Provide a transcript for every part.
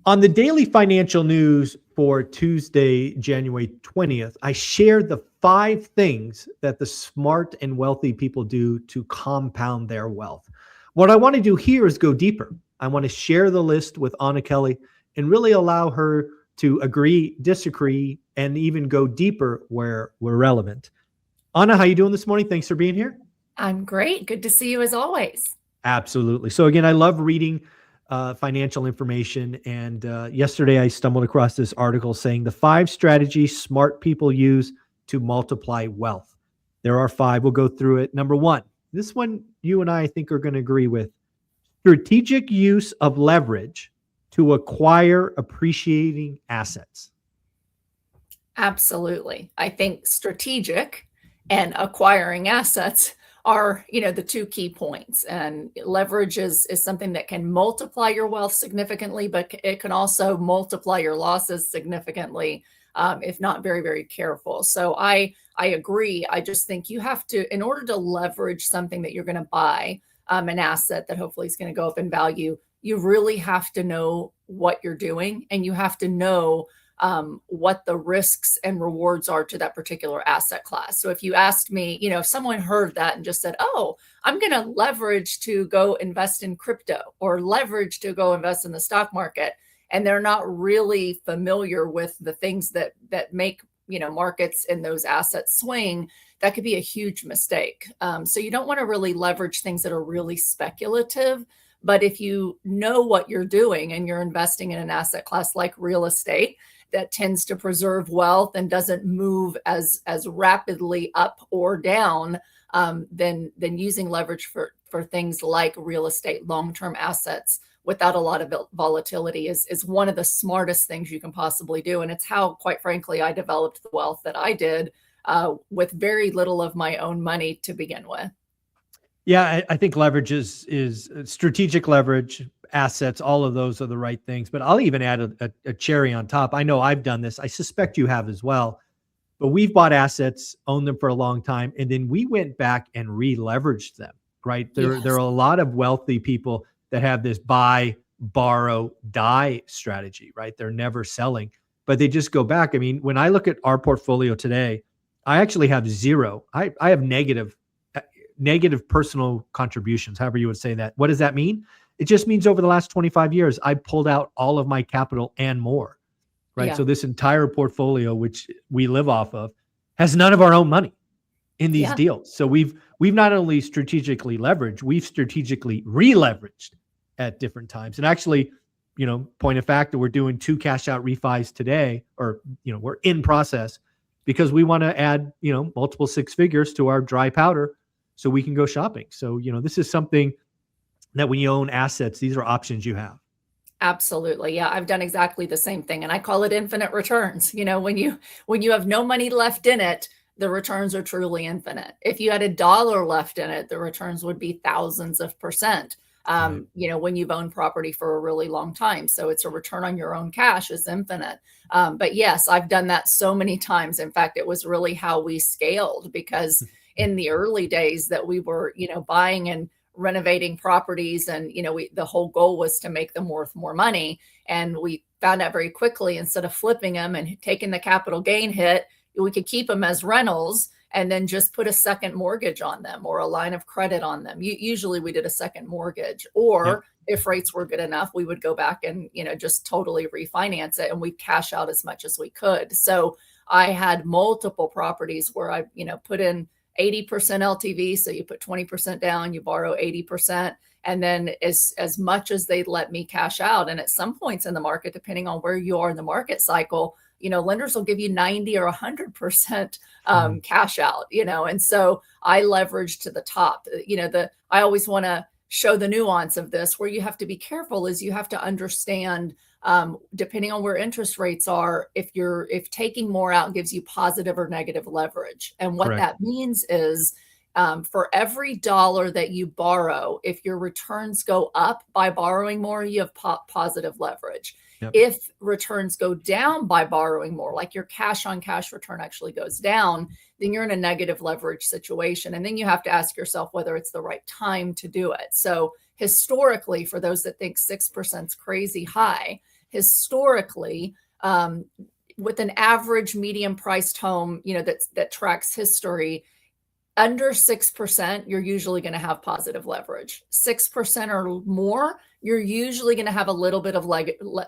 On the daily financial news for Tuesday, January 20th, I shared the 5 things that the smart and wealthy people do to compound their wealth. What I want to do here is go deeper. I want to share the list with Anna Kelly and really allow her to agree, disagree, and even go deeper where we're relevant. Anna, how you doing this morning? Thanks for being here. I'm great. Good to see you as always. Absolutely. So again, I love reading financial information. And yesterday I stumbled across this article saying the 5 strategies smart people use to multiply wealth. There are 5. We'll go through it. Number 1, this one you and I think are going to agree with. Strategic use of leverage to acquire appreciating assets. Absolutely. I think strategic and acquiring assets are, the 2 key points. And leverage is something that can multiply your wealth significantly, but it can also multiply your losses significantly if not very, very careful. So I agree. I just think you have to, in order to leverage something that you're going to buy, an asset that hopefully is going to go up in value, you really have to know what you're doing, and you have to know what the risks and rewards are to that particular asset class. So if you asked me, if someone heard that and just said, oh, I'm going to leverage to go invest in crypto or leverage to go invest in the stock market, and they're not really familiar with the things that make, markets in those assets swing, that could be a huge mistake. So you don't want to really leverage things that are really speculative. But if you know what you're doing and you're investing in an asset class like real estate, that tends to preserve wealth and doesn't move as rapidly up or down, than using leverage for things like real estate, long-term assets without a lot of volatility is one of the smartest things you can possibly do. And it's how, quite frankly, I developed the wealth that I did with very little of my own money to begin with. Yeah, I think leverage is strategic leverage, assets, all of those are the right things. But I'll even add a cherry on top. I know I've done this. I suspect you have as well. But we've bought assets, owned them for a long time, and then we went back and re-leveraged them, right? There are a lot of wealthy people that have this buy, borrow, die strategy, right? They're never selling, but they just go back. I mean, when I look at our portfolio today, I actually have zero. I have negative personal contributions, however you would say that. What does that mean? It just means over the last 25 years, I pulled out all of my capital and more, right? Yeah. So this entire portfolio, which we live off of, has none of our own money in these deals. So we've not only strategically leveraged, we've strategically re-leveraged at different times. And actually, point of fact that we're doing 2 cash out refis today, or, we're in process because we want to add, multiple 6 figures to our dry powder so we can go shopping. So, this is something that when you own assets, these are options you have. Absolutely. Yeah, I've done exactly the same thing. And I call it infinite returns. When you have no money left in it, the returns are truly infinite. If you had $1 left in it, the returns would be thousands of percent. Right. When you've owned property for a really long time. So it's a return on your own cash is infinite. But yes, I've done that so many times. In fact, it was really how we scaled, because in the early days that we were, buying and renovating properties, and the whole goal was to make them worth more money, and we found out very quickly, instead of flipping them and taking the capital gain hit, we could keep them as rentals and then just put a second mortgage on them or a line of credit on them. Usually we did a second mortgage, or if rates were good enough, we would go back and just totally refinance it, and we'd cash out as much as we could. So I had multiple properties where I put in 80% LTV. So you put 20% down, you borrow 80, and then as much as they'd let me cash out. And at some points in the market, depending on where you are in the market cycle, lenders will give you 90 or 100% cash out, and so I leverage to the top. I always want to show the nuance of this. Where you have to be careful is you have to understand, depending on where interest rates are, if taking more out gives you positive or negative leverage. And what that means is, for every dollar that you borrow, if your returns go up by borrowing more, you have positive leverage. Yep. If returns go down by borrowing more, like your cash on cash return actually goes down, then you're in a negative leverage situation. And then you have to ask yourself whether it's the right time to do it. So historically, for those that think 6% is crazy high, historically, with an average medium priced home, that tracks history, under 6%, you're usually going to have positive leverage. 6% or more, you're usually going to have a little bit of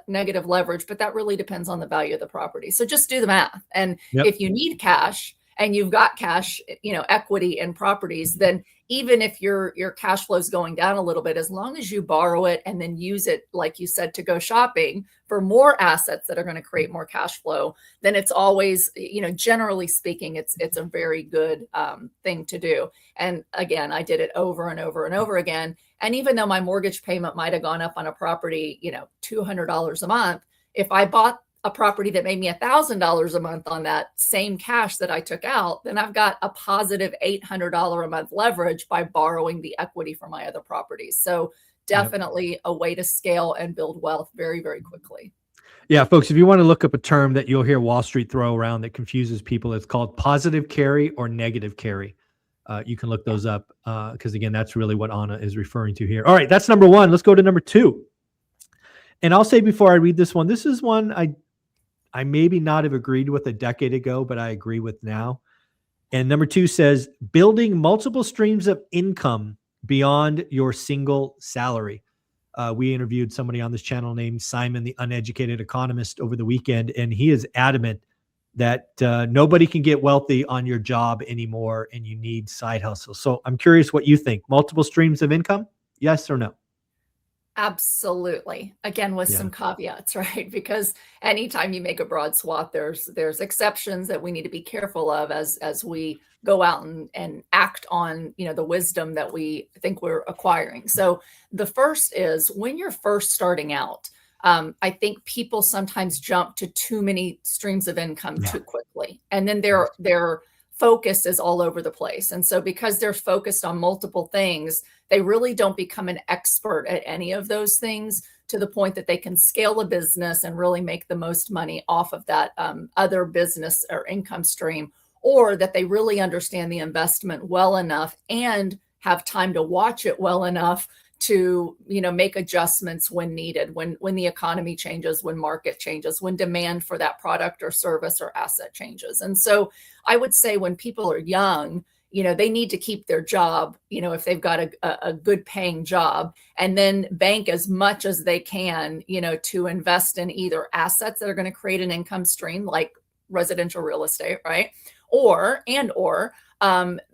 negative leverage, but that really depends on the value of the property. So just do the math. And if you need cash and you've got cash, equity in properties, then even if your cash flow is going down a little bit, as long as you borrow it and then use it, like you said, to go shopping for more assets that are going to create more cash flow, then it's always, generally speaking, it's a very good thing to do. And again, I did it over and over and over again. And even though my mortgage payment might have gone up on a property, $200 a month, if I bought a property that made me $1,000 a month on that same cash that I took out, then I've got a positive $800 a month leverage by borrowing the equity from my other properties. So definitely a way to scale and build wealth very, very quickly. Yeah, folks, if you want to look up a term that you'll hear Wall Street throw around that confuses people, it's called positive carry or negative carry. You can look those up because, again, that's really what Anna is referring to here. All right, that's number one. Let's go to number two. And I'll say before I read this one, this is one I maybe not have agreed with a decade ago, but I agree with now. And number two says, building multiple streams of income beyond your single salary. We interviewed somebody on this channel named Simon, the Uneducated Economist, over the weekend, and he is adamant that nobody can get wealthy on your job anymore, and you need side hustles. So I'm curious what you think. Multiple streams of income? Yes or no? Absolutely. Again, with some caveats, right? Because anytime you make a broad swath, there's exceptions that we need to be careful of as we go out and act on, the wisdom that we think we're acquiring. So the first is when you're first starting out, I think people sometimes jump to too many streams of income too quickly. And then their focus is all over the place. And so because they're focused on multiple things, they really don't become an expert at any of those things to the point that they can scale a business and really make the most money off of that other business or income stream, or that they really understand the investment well enough and have time to watch it well enough to, make adjustments when needed, when the economy changes, when market changes, when demand for that product or service or asset changes. And so I would say when people are young, they need to keep their job, if they've got a good paying job, and then bank as much as they can, to invest in either assets that are going to create an income stream like residential real estate, right? Or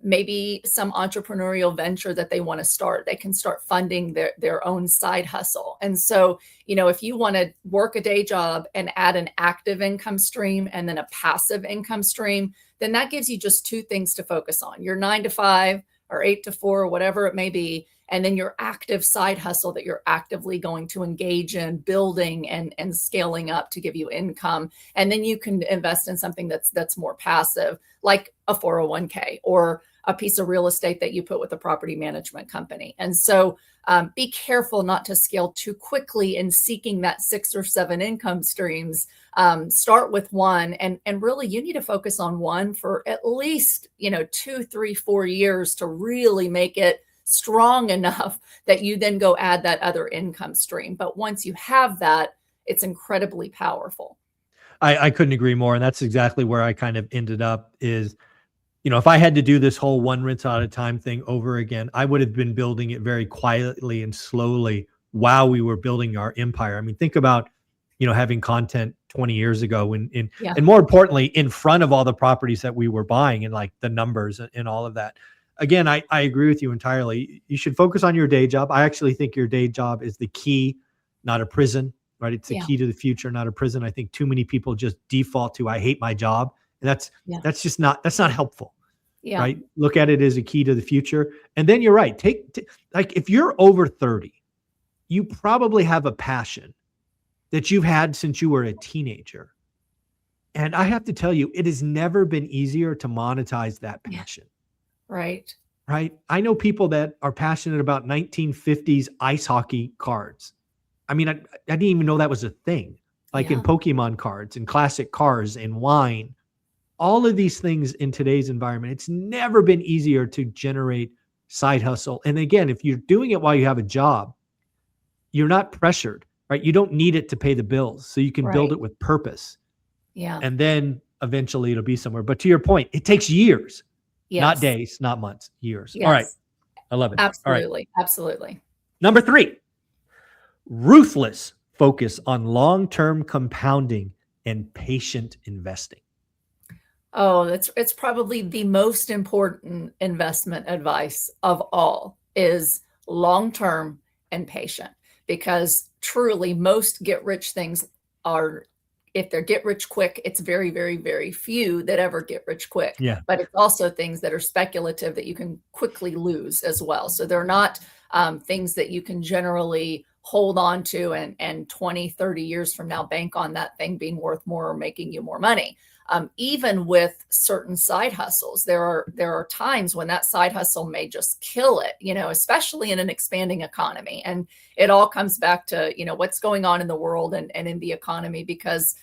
maybe some entrepreneurial venture that they want to start. They can start funding their own side hustle. And so, if you want to work a day job and add an active income stream and then a passive income stream, then that gives you just two things to focus on: your 9 to 5 or 8 to 4, or whatever it may be, and then your active side hustle that you're actively going to engage in building and scaling up to give you income. And then you can invest in something that's more passive, like a 401k or a piece of real estate that you put with a property management company. And so be careful not to scale too quickly in seeking that 6 or 7 income streams. Start with one, and really you need to focus on one for at least 2, 3, 4 years to really make it strong enough that you then go add that other income stream. But once you have that, it's incredibly powerful. I couldn't agree more. And that's exactly where I kind of ended up is, if I had to do this whole one rental at a time thing over again, I would have been building it very quietly and slowly while we were building our empire. I mean, think about, having content 20 years ago and more importantly, in front of all the properties that we were buying and like the numbers and all of that. Again, I agree with you entirely. You should focus on your day job. I actually think your day job is the key, not a prison, right? It's the key to the future, not a prison. I think too many people just default to, I hate my job. And that's not helpful, right? Look at it as a key to the future. And then you're right. Like if you're over 30, you probably have a passion that you've had since you were a teenager. And I have to tell you, it has never been easier to monetize that passion. Right. I know people that are passionate about 1950s ice hockey cards. I mean, I didn't even know that was a thing, like in Pokemon cards and classic cars and wine, all of these things in today's environment. It's never been easier to generate side hustle. And again, if you're doing it while you have a job, you're not pressured. right? You don't need it to pay the bills. So you can build Right. it with purpose. Yeah. And then eventually it'll be somewhere. But to your point, it takes years, not Yes. days, not months, years. All right. Yes. I love it. All right. Absolutely. Absolutely. Number 3, ruthless focus on long-term compounding and patient investing. Oh, it's probably the most important investment advice of all is long-term and patient, because truly most get rich things are, if they're get rich quick, it's very, very, very few that ever get rich quick. Yeah. But it's also things that are speculative that you can quickly lose as well. So they're not things that you can generally hold on to and 20, 30 years from now, bank on that thing being worth more or making you more money. Even with certain side hustles, there are times when that side hustle may just kill it, especially in an expanding economy. And it all comes back to, what's going on in the world and in the economy, because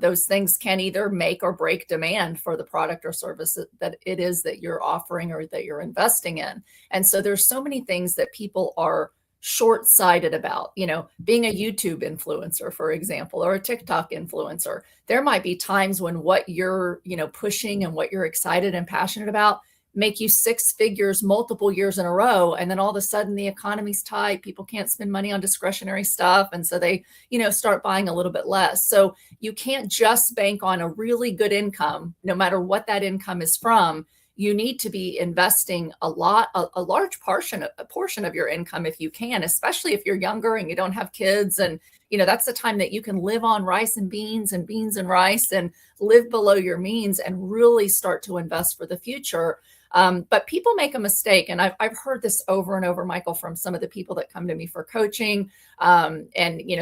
those things can either make or break demand for the product or service that it is that you're offering or that you're investing in. And so there's so many things that people are short-sighted about, being a YouTube influencer, for example, or a TikTok influencer. There might be times when what you're, pushing and what you're excited and passionate about make you 6 figures multiple years in a row. And then all of a sudden the economy's tight. People can't spend money on discretionary stuff. And so they, start buying a little bit less. So you can't just bank on a really good income, no matter what that income is from. You need to be investing a large portion of your income if you can, especially if you're younger and you don't have kids. And, that's the time that you can live on rice and beans and rice and live below your means and really start to invest for the future. But people make a mistake. And I've heard this over and over, Michael, from some of the people that come to me for coaching and,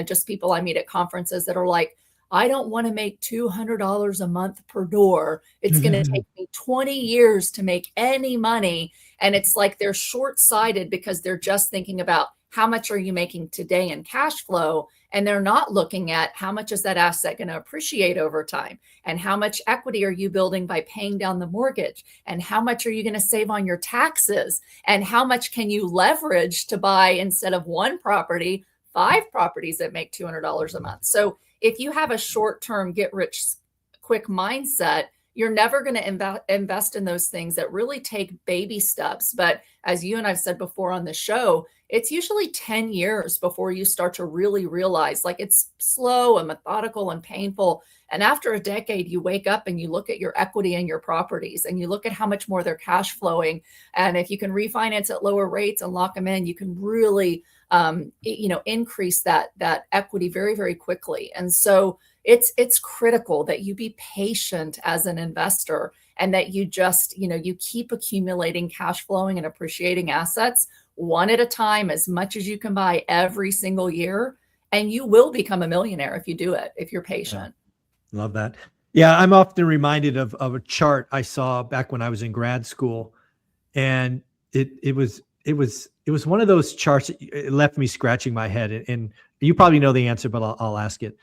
just people I meet at conferences that are like, I don't want to make $200 a month per door. It's going to take me 20 years to make any money. And it's like they're short-sighted because they're just thinking about how much are you making today in cash flow? And they're not looking at how much is that asset going to appreciate over time? And how much equity are you building by paying down the mortgage? And how much are you going to save on your taxes? And how much can you leverage to buy, instead of one property, 5 properties that make $200 a month? So if you have a short-term get rich quick mindset, you're never going to invest in those things that really take baby steps. But as you and I've said before on the show, it's usually 10 years before you start to really realize, like, it's slow and methodical and painful. And after a decade, you wake up and you look at your equity and your properties and you look at how much more they're cash flowing. And if you can refinance at lower rates and lock them in, you can really increase that equity very, very quickly. And so it's critical that you be patient as an investor and that you just, you keep accumulating cash flowing and appreciating assets one at a time, as much as you can buy every single year. And you will become a millionaire if you do it, if you're patient. Yeah. Love that. Yeah. I'm often reminded of a chart I saw back when I was in grad school. And it was one of those charts that it left me scratching my head. And you probably know the answer, but I'll ask it.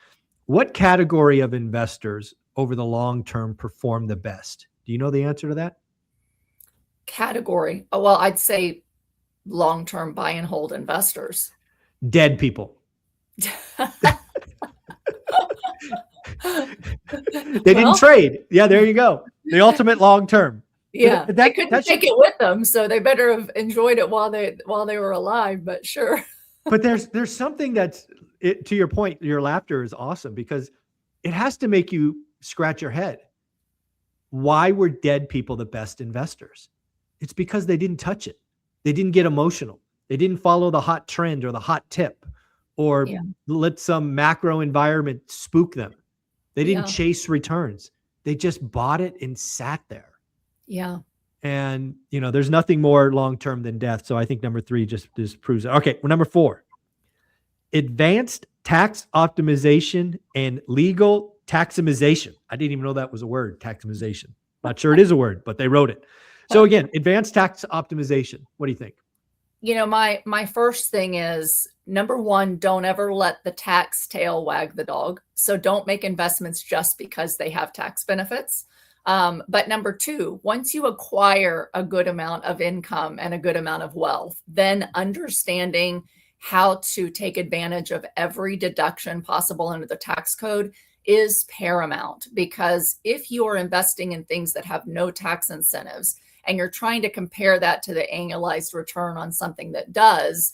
What category of investors over the long term perform the best? Do you know the answer to that? Category? Oh, well, I'd say long-term buy and hold investors. Dead people. They didn't trade. Yeah, there you go. The ultimate long term. Yeah, they couldn't take it with them, so they better have enjoyed it while they were alive. But sure. But there's something that's to your point. Your laughter is awesome because it has to make you scratch your head. Why were dead people the best investors? It's because they didn't touch it. They didn't get emotional. They didn't follow the hot trend or the hot tip, or let some macro environment spook them. They didn't chase returns. They just bought it and sat there. Yeah. And, there's nothing more long-term than death. So I think number 3 just proves it. Okay. Well, number 4, advanced tax optimization and legal taximization. I didn't even know that was a word, taximization. Not sure it is a word, but they wrote it. So again, advanced tax optimization. What do you think? My first thing is, number 1, don't ever let the tax tail wag the dog. So don't make investments just because they have tax benefits. But number 2, once you acquire a good amount of income and a good amount of wealth, then understanding how to take advantage of every deduction possible under the tax code is paramount, because if you are investing in things that have no tax incentives and you're trying to compare that to the annualized return on something that does,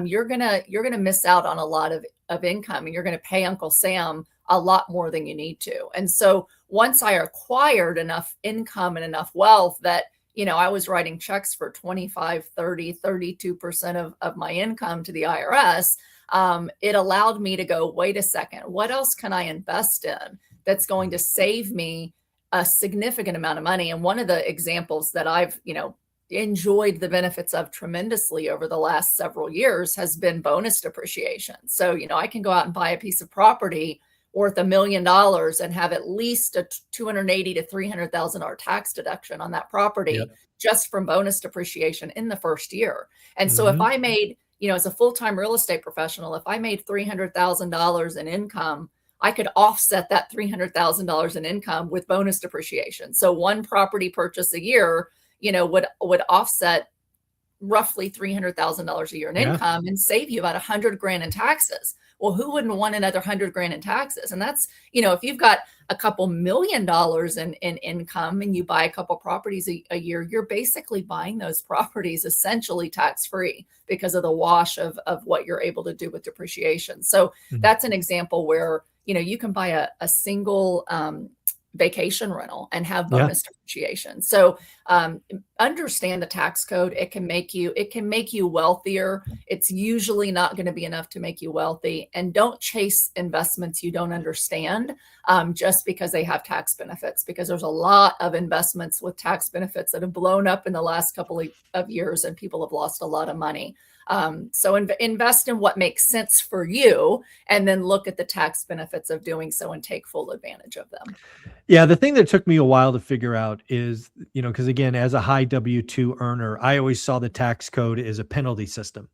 you're gonna miss out on a lot of income, and you're gonna pay Uncle Sam a lot more than you need to. And so once I acquired enough income and enough wealth that, I was writing checks for 25, 30, 32% of my income to the IRS, it allowed me to go, wait a second, what else can I invest in that's going to save me a significant amount of money? And one of the examples that I've, enjoyed the benefits of tremendously over the last several years has been bonus depreciation. So, I can go out and buy a piece of property worth $1 million and have at least a $280,000 to $300,000 tax deduction on that property. Yep. Just from bonus depreciation in the first year. And so if I made, as a full-time real estate professional, if I made $300,000 in income, I could offset that $300,000 in income with bonus depreciation. So one property purchase a year, would offset roughly $300,000 a year in income and save you about $100,000 in taxes. Well, who wouldn't want another $100,000 in taxes? And that's, if you've got a couple $1 million in income and you buy a couple properties a year, you're basically buying those properties essentially tax-free because of the wash of what you're able to do with depreciation. So that's an example where, you can buy a single vacation rental and have bonus depreciation. So understand the tax code. It can make you wealthier. It's usually not going to be enough to make you wealthy. And don't chase investments you don't understand just because they have tax benefits, because there's a lot of investments with tax benefits that have blown up in the last couple of years and people have lost a lot of money. So invest in what makes sense for you, and then look at the tax benefits of doing so and take full advantage of them. Yeah, the thing that took me a while to figure out is, because again, as a high W-2 earner, I always saw the tax code as a penalty system.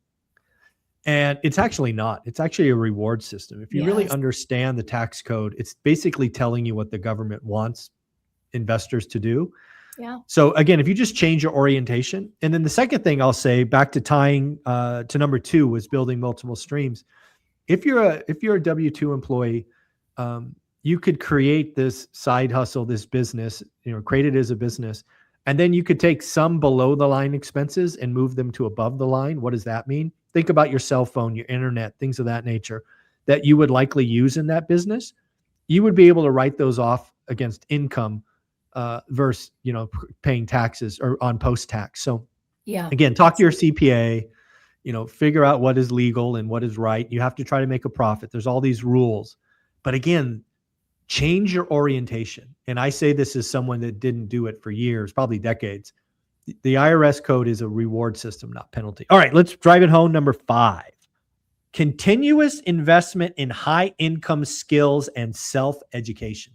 And it's actually not. It's actually a reward system. If you really understand the tax code, it's basically telling you what the government wants investors to do. Yeah. So again, if you just change your orientation, and then the second thing I'll say, back to tying to number 2, was building multiple streams. If you're a W-2 employee, you could create this side hustle, this business, create it as a business, and then you could take some below the line expenses and move them to above the line. What does that mean? Think about your cell phone, your internet, things of that nature that you would likely use in that business. You would be able to write those off against income versus, paying taxes or on post-tax. So again, talk to your CPA, figure out what is legal and what is right. You have to try to make a profit. There's all these rules, but again, change your orientation. And I say this as someone that didn't do it for years, probably decades. The IRS code is a reward system, not penalty. All right, let's drive it home. Number 5, continuous investment in high income skills and self-education.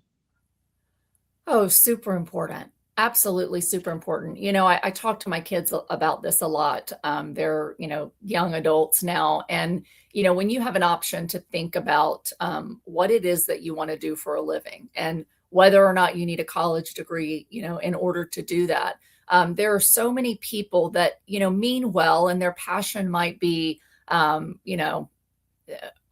Oh, super important. Absolutely super important. I talk to my kids about this a lot. They're, young adults now. And, when you have an option to think about what it is that you want to do for a living and whether or not you need a college degree, in order to do that. There are so many people that, mean well, and their passion might be,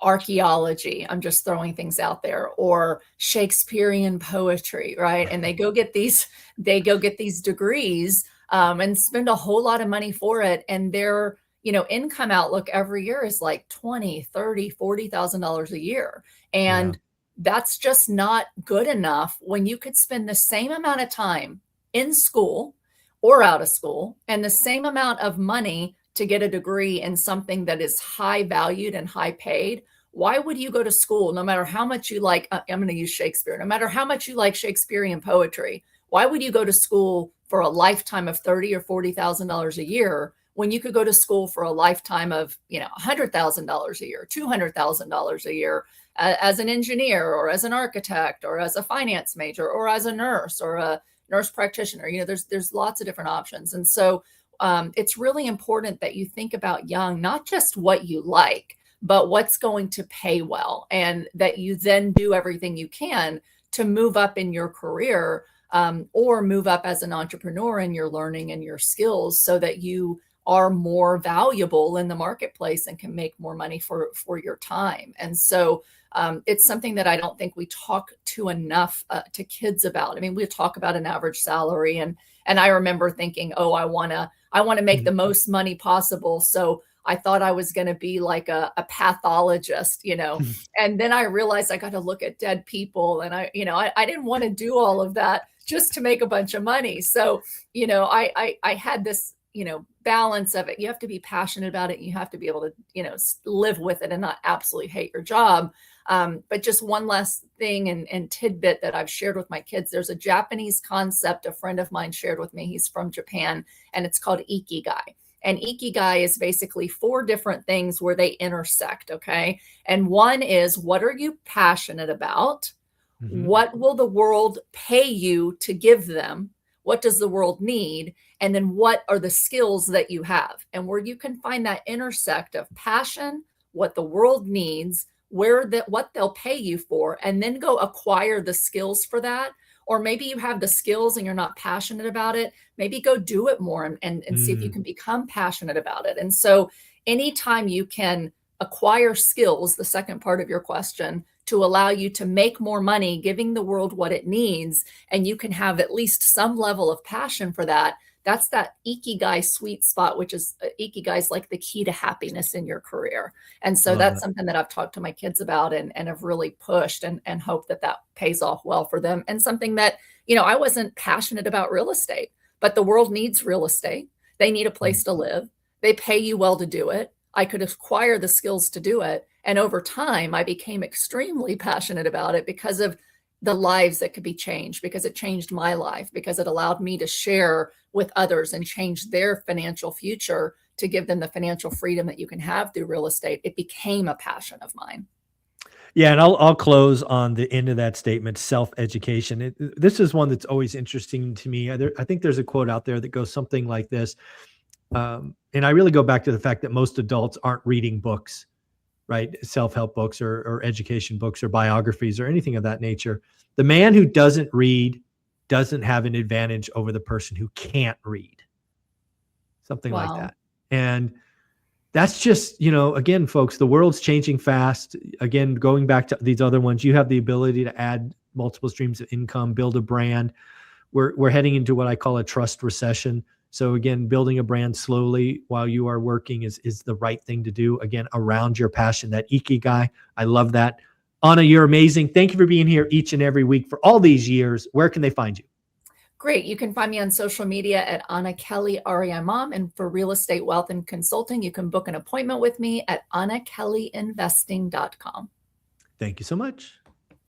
archaeology. I'm just throwing things out there, or Shakespearean poetry, right? And they go get these degrees and spend a whole lot of money for it. And their, income outlook every year is like $20,000, $30,000, $40,000 a year. And that's just not good enough when you could spend the same amount of time in school or out of school and the same amount of money to get a degree in something that is high valued and high paid. Why would you go to school, no matter how much you like, I'm going to use Shakespeare, no matter how much you like Shakespearean poetry, why would you go to school for a lifetime of $30,000 or $40,000 a year when you could go to school for a lifetime of, $100,000 a year, $200,000 a year as an engineer or as an architect or as a finance major or as a nurse or a nurse practitioner? There's lots of different options. And so it's really important that you think about young, not just what you like, but what's going to pay well, and that you then do everything you can to move up in your career or move up as an entrepreneur in your learning and your skills so that you are more valuable in the marketplace and can make more money for your time. And so it's something that I don't think we talk to enough to kids about. I mean, we talk about an average salary, and I remember thinking, oh, I want to make the most money possible. So I thought I was going to be like a pathologist, and then I realized I got to look at dead people. And I didn't want to do all of that just to make a bunch of money. So, I had this, balance of it. You have to be passionate about it. You have to be able to, live with it and not absolutely hate your job. But just one last thing and tidbit that I've shared with my kids. There's a Japanese concept a friend of mine shared with me. He's from Japan, and it's called ikigai. And ikigai is basically 4 different things where they intersect. Okay. And one is, what are you passionate about? Mhm. What will the world pay you to give them? What does the world need? And then what are the skills that you have? And where you can find that intersect of passion, what the world needs, what they'll pay you for, and then go acquire the skills for that. Or maybe you have the skills and you're not passionate about it. Maybe go do it more and see if you Mm. can become passionate about it. And so anytime you can acquire skills, the second part of your question, to allow you to make more money, giving the world what it needs, and you can have at least some level of passion for that. That's that ikigai sweet spot, which is ikigai is like the key to happiness in your career. And so Love that's that. something that I've talked to my kids about and have really pushed and hope that that pays off well for them. And something that, I wasn't passionate about real estate, but the world needs real estate. They need a place Mm. to live. They pay you well to do it. I could acquire the skills to do it. And over time, I became extremely passionate about it because of the lives that could be changed, because it changed my life, because it allowed me to share with others and change their financial future to give them the financial freedom that you can have through real estate. It became a passion of mine. Yeah, and I'll close on the end of that statement, self-education. This is one that's always interesting to me. I think there's a quote out there that goes something like this, and I really go back to the fact that most adults aren't reading books, right? Self-help books or education books or biographies or anything of that nature. The man who doesn't read doesn't have an advantage over the person who can't read, something like Wow. that. And that's just, again, folks, the world's changing fast. Again, going back to these other ones, you have the ability to add multiple streams of income, build a brand. We're heading into what I call a trust recession. So again, building a brand slowly while you are working is the right thing to do. Again, around your passion, that ikigai. I love that. Anna, you're amazing. Thank you for being here each and every week for all these years. Where can they find you? Great. You can find me on social media at Anna Kelly, REI Mom. And for real estate wealth and consulting, you can book an appointment with me at AnnaKellyInvesting.com. Thank you so much.